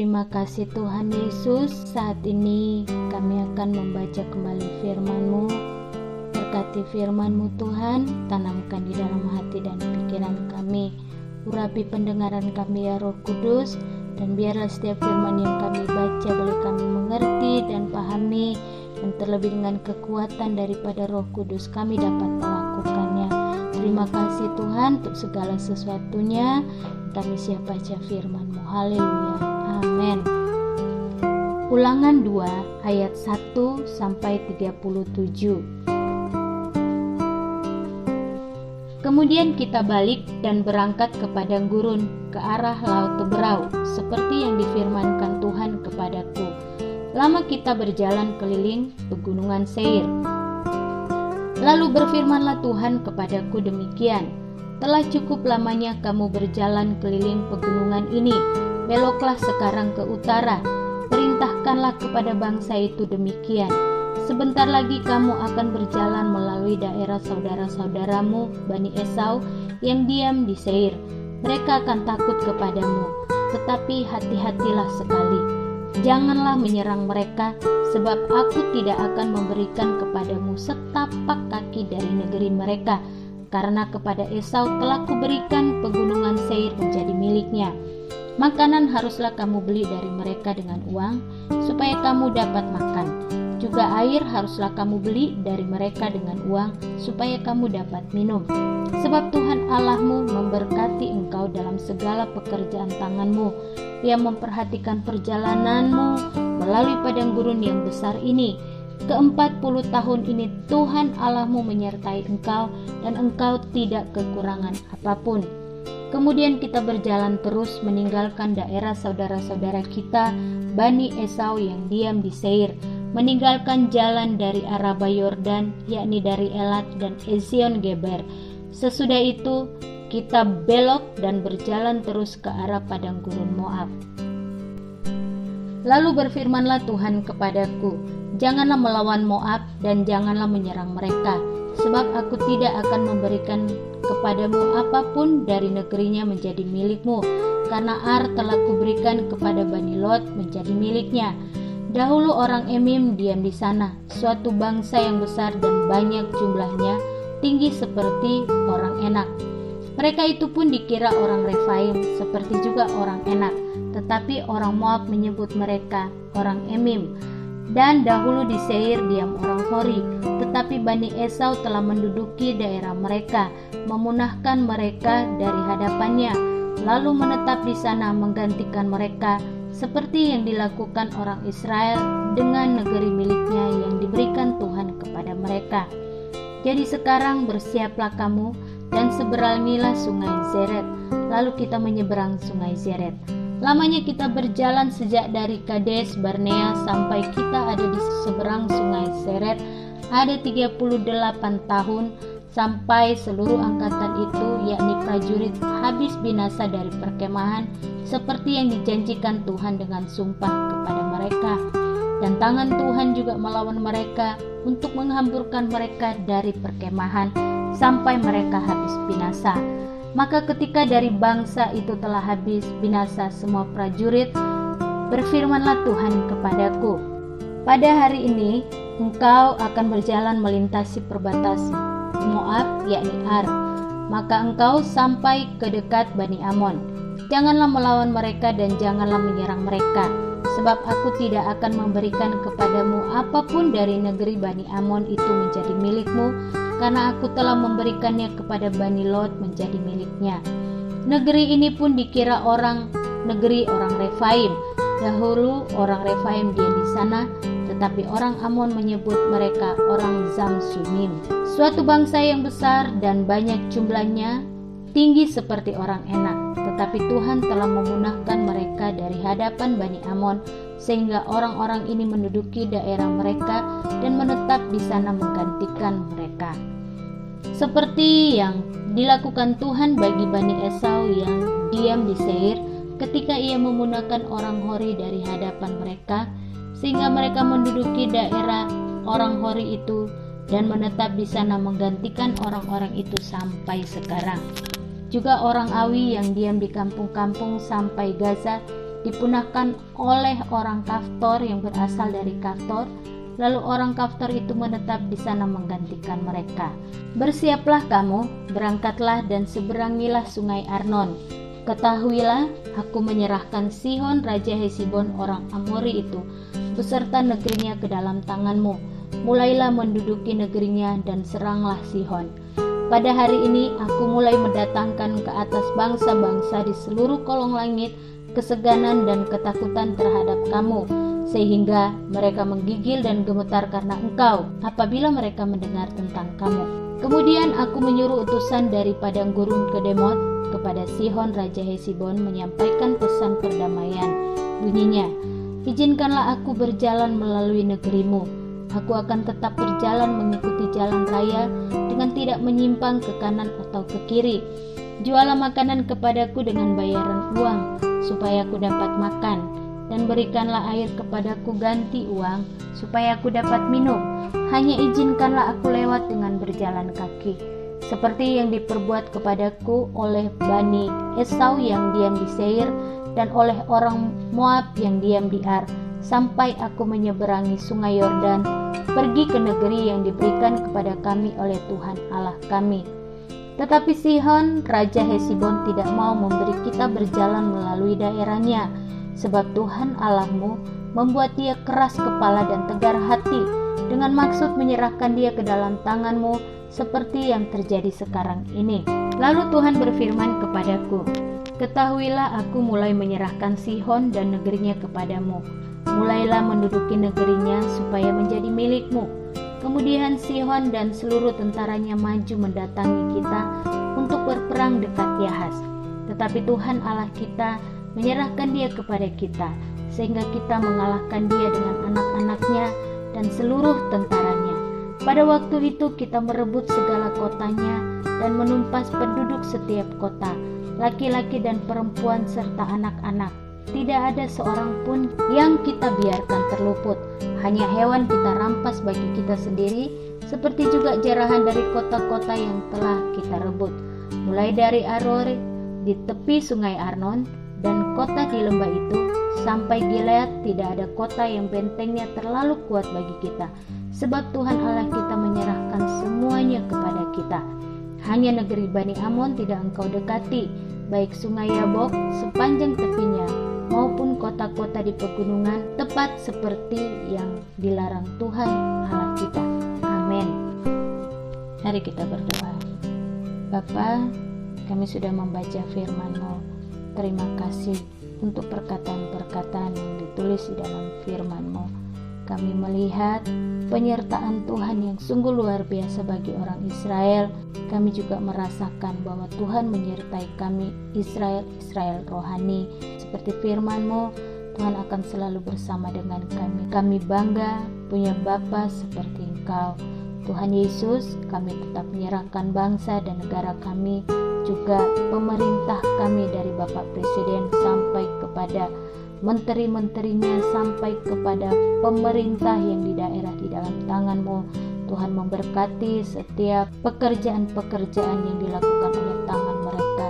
Terima kasih Tuhan Yesus. Saat ini kami akan membaca kembali firman-Mu. Berkati firman-Mu Tuhan, tanamkan di dalam hati dan pikiran kami. Urapi pendengaran kami ya Roh Kudus, dan biarlah setiap firman yang kami baca boleh kami mengerti dan pahami, dan terlebih dengan kekuatan daripada Roh Kudus kami dapat melakukannya. Terima kasih Tuhan untuk segala sesuatunya. Kami siap baca firman-Mu. Haleluya. Amin. Ulangan 2 ayat 1 sampai 37. Kemudian kita balik dan berangkat ke padang gurun ke arah laut Teberau, seperti yang difirmankan Tuhan kepadaku. Lama kita berjalan keliling pegunungan Seir. Lalu berfirmanlah Tuhan kepadaku demikian, telah cukup lamanya kamu berjalan keliling pegunungan ini, beloklah sekarang ke utara, perintahkanlah kepada bangsa itu demikian. Sebentar lagi kamu akan berjalan melalui daerah saudara-saudaramu Bani Esau yang diam di Seir. Mereka akan takut kepadamu, tetapi hati-hatilah sekali. Janganlah menyerang mereka, sebab aku tidak akan memberikan kepadamu setapak kaki dari negeri mereka, karena kepada Esau telah kuberikan pegunungan Seir menjadi miliknya. Makanan haruslah kamu beli dari mereka dengan uang, supaya kamu dapat makan. Juga air haruslah kamu beli dari mereka dengan uang, supaya kamu dapat minum. Sebab Tuhan Allahmu memberkati engkau dalam segala pekerjaan tanganmu. Ia memperhatikan perjalananmu melalui padang gurun yang besar ini. Ke-40 tahun ini Tuhan Allahmu menyertai engkau, dan engkau tidak kekurangan apapun. Kemudian kita berjalan terus meninggalkan daerah saudara-saudara kita Bani Esau yang diam di Seir, meninggalkan jalan dari Araba Yordan, yakni dari Elat dan Ezion Geber. Sesudah itu kita belok dan berjalan terus ke arah padang gurun Moab. Lalu berfirmanlah Tuhan kepadaku, janganlah melawan Moab dan janganlah menyerang mereka, sebab aku tidak akan memberikan kepadamu apapun dari negerinya menjadi milikmu, karena Ar telah kuberikan kepada Bani Lot menjadi miliknya. Dahulu orang Emim diam di sana, suatu bangsa yang besar dan banyak jumlahnya, tinggi seperti orang Enak. Mereka itu pun dikira orang Refaim, seperti juga orang Enak, tetapi orang Moab menyebut mereka orang Emim. Dan dahulu di Seir diam orang Hori, tetapi Bani Esau telah menduduki daerah mereka, memunahkan mereka dari hadapannya, lalu menetap di sana menggantikan mereka, seperti yang dilakukan orang Israel dengan negeri miliknya yang diberikan Tuhan kepada mereka. Jadi sekarang bersiaplah kamu dan seberangilah sungai Zered. Lalu kita menyeberang sungai Zered. Lamanya kita berjalan sejak dari Kades Barnea sampai kita ada di seberang sungai Zered, ada 38 tahun, sampai seluruh angkatan itu, yakni prajurit, habis binasa dari perkemahan, seperti yang dijanjikan Tuhan dengan sumpah kepada mereka. Dan tangan Tuhan juga melawan mereka untuk menghamburkan mereka dari perkemahan sampai mereka habis binasa. Maka ketika dari bangsa itu telah habis binasa semua prajurit, berfirmanlah Tuhan kepadaku, pada hari ini engkau akan berjalan melintasi perbatasan Moab, yakni Ar. Maka engkau sampai ke dekat Bani Amon. Janganlah melawan mereka dan janganlah menyerang mereka, sebab aku tidak akan memberikan kepadamu apapun dari negeri Bani Amon itu menjadi milikmu, karena aku telah memberikannya kepada Bani Lot menjadi miliknya. Negeri ini pun dikira negeri orang Refaim. Dahulu orang Refaim diam di sana, tetapi orang Amon menyebut mereka orang Zamsumim. Suatu bangsa yang besar dan banyak jumlahnya, tinggi seperti orang Enak, tetapi Tuhan telah memunahkan mereka dari hadapan Bani Amon, sehingga orang-orang ini menduduki daerah mereka dan menetap di sana menggantikan mereka. Seperti yang dilakukan Tuhan bagi Bani Esau yang diam di Seir, ketika ia memunahkan orang Hori dari hadapan mereka, sehingga mereka menduduki daerah orang Hori itu dan menetap di sana menggantikan orang-orang itu sampai sekarang. Juga orang Awi yang diam di kampung-kampung sampai Gaza, dipunahkan oleh orang Kaftor yang berasal dari Kaftor. Lalu orang Kaftor itu menetap di sana menggantikan mereka. Bersiaplah kamu, berangkatlah dan seberangilah sungai Arnon. Ketahuilah, aku menyerahkan Sihon Raja Hesibon orang Amori itu beserta negerinya ke dalam tanganmu. Mulailah menduduki negerinya dan seranglah Sihon. Pada hari ini aku mulai mendatangkan ke atas bangsa-bangsa di seluruh kolong langit keseganan dan ketakutan terhadap kamu, sehingga mereka menggigil dan gemetar karena engkau apabila mereka mendengar tentang kamu. Kemudian aku menyuruh utusan dari padang gurun ke Demot kepada Sihon Raja Hesibon menyampaikan pesan perdamaian. Bunyinya, izinkanlah aku berjalan melalui negerimu. Aku akan tetap berjalan mengikuti jalan raya dengan tidak menyimpang ke kanan atau ke kiri. Jualah makanan kepadaku dengan bayaran uang, supaya aku dapat makan, dan berikanlah air kepadaku ganti uang, supaya aku dapat minum. Hanya izinkanlah aku lewat dengan berjalan kaki, seperti yang diperbuat kepadaku oleh Bani Esau yang diam di Seir, dan oleh orang Moab yang diam di Ar, sampai aku menyeberangi sungai Yordan, pergi ke negeri yang diberikan kepada kami oleh Tuhan Allah kami. Tetapi Sihon Raja Hesibon tidak mau memberi kita berjalan melalui daerahnya, sebab Tuhan Allahmu membuat dia keras kepala dan tegar hati, dengan maksud menyerahkan dia ke dalam tanganmu seperti yang terjadi sekarang ini. Lalu Tuhan berfirman kepadaku, ketahuilah aku mulai menyerahkan Sihon dan negerinya kepadamu. Mulailah menduduki negerinya supaya menjadi milikmu. Kemudian Sihon dan seluruh tentaranya maju mendatangi kita untuk berperang dekat Yahas. Tetapi Tuhan Allah kita menyerahkan dia kepada kita, sehingga kita mengalahkan dia dengan anak-anaknya dan seluruh tentaranya. Pada waktu itu kita merebut segala kotanya dan menumpas penduduk setiap kota, laki-laki dan perempuan serta anak-anak. Tidak ada seorang pun yang kita biarkan terluput. Hanya hewan kita rampas bagi kita sendiri, seperti juga jarahan dari kota-kota yang telah kita rebut. Mulai dari Aroer di tepi sungai Arnon dan kota di lembah itu, sampai Gilead tidak ada kota yang bentengnya terlalu kuat bagi kita. Sebab Tuhan Allah kita menyerahkan semuanya kepada kita. Hanya negeri Bani Amon tidak engkau dekati, baik sungai Yabok sepanjang tepinya, maupun kota-kota di pegunungan, tepat seperti yang dilarang Tuhan Allah kita. Amin. Mari kita berdoa. Bapa, kami sudah membaca firman-Mu. Terima kasih untuk perkataan-perkataan yang ditulis di dalam firman-Mu. Kami melihat penyertaan Tuhan yang sungguh luar biasa bagi orang Israel. Kami juga merasakan bahwa Tuhan menyertai kami, Israel rohani. Seperti firman-Mu, Tuhan akan selalu bersama dengan kami. Kami bangga punya Bapa seperti Engkau. Tuhan Yesus, kami tetap menyerahkan bangsa dan negara kami, juga pemerintah kami dari Bapak Presiden sampai kepada menteri-menterinya, sampai kepada pemerintah yang di daerah di dalam tangan-Mu. Tuhan memberkati setiap pekerjaan-pekerjaan yang dilakukan oleh tangan mereka.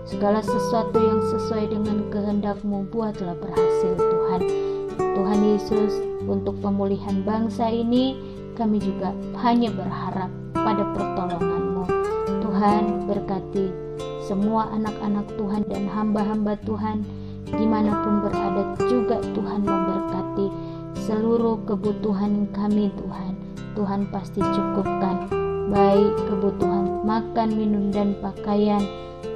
Segala sesuatu yang sesuai dengan kehendak-Mu buatlah berhasil Tuhan. Tuhan Yesus, untuk pemulihan bangsa ini kami juga hanya berharap pada pertolongan-Mu. Tuhan berkati semua anak-anak Tuhan dan hamba-hamba Tuhan dimanapun berada, juga Tuhan memberkati seluruh kebutuhan kami Tuhan. Tuhan pasti cukupkan, baik kebutuhan makan, minum, dan pakaian,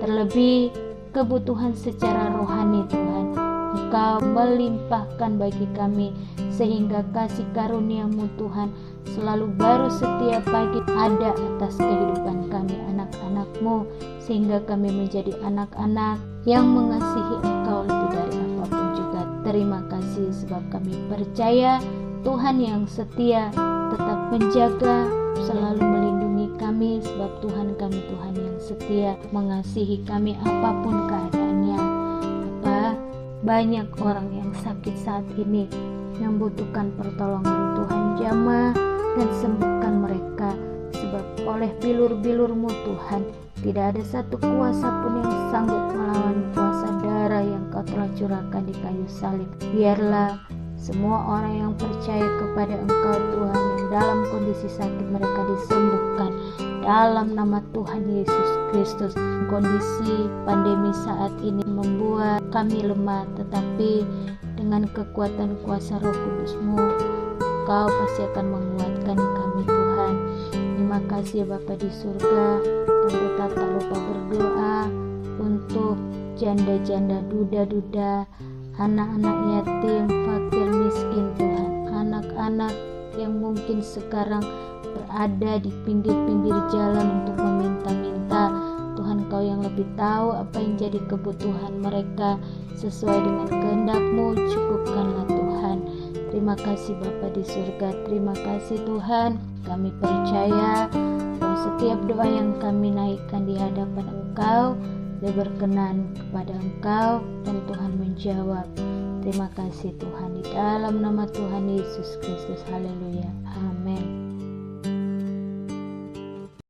terlebih kebutuhan secara rohani Tuhan. Engkau melimpahkan bagi kami, sehingga kasih karunia-Mu Tuhan selalu baru setiap pagi ada atas kehidupan kami anak-anak-Mu, sehingga kami menjadi anak-anak yang mengasihi Engkau lebih dari apapun juga. Terima kasih sebab kami percaya Tuhan yang setia tetap menjaga, selalu melindungi kami, sebab Tuhan kami Tuhan yang setia, mengasihi kami apapun keadaannya. Banyak orang yang sakit saat ini membutuhkan pertolongan Tuhan. Jamah dan sembuhkan mereka, sebab oleh bilur-bilur-Mu Tuhan Tidak ada satu kuasa pun yang sanggup melawan kuasa darah yang Kau telah curahkan di kayu salib. Biarlah semua orang yang percaya kepada Engkau Tuhan, yang dalam kondisi sakit mereka disembuhkan dalam nama Tuhan Yesus Kristus. Kondisi pandemi saat ini membuat kami lemah, tetapi dengan kekuatan kuasa Roh Kudus-Mu, Kau pasti akan menguatkan kami Tuhan. Terima kasih Bapa di surga, dan tetap tak lupa berdoa untuk janda-janda, duda-duda, anak-anak yatim, fakir, miskin Tuhan, anak-anak yang mungkin sekarang berada di pinggir-pinggir jalan untuk meminta-minta. Tuhan, Kau yang lebih tahu apa yang jadi kebutuhan mereka. Sesuai dengan kehendak-Mu, cukupkanlah Tuhan. Terima kasih Bapa di surga, terima kasih Tuhan. Kami percaya bahwa setiap doa yang kami naikkan di hadapan Engkau berkenan kepada Engkau, dan Tuhan menjawab. Terima kasih Tuhan, di dalam nama Tuhan Yesus Kristus. Haleluya. Amin.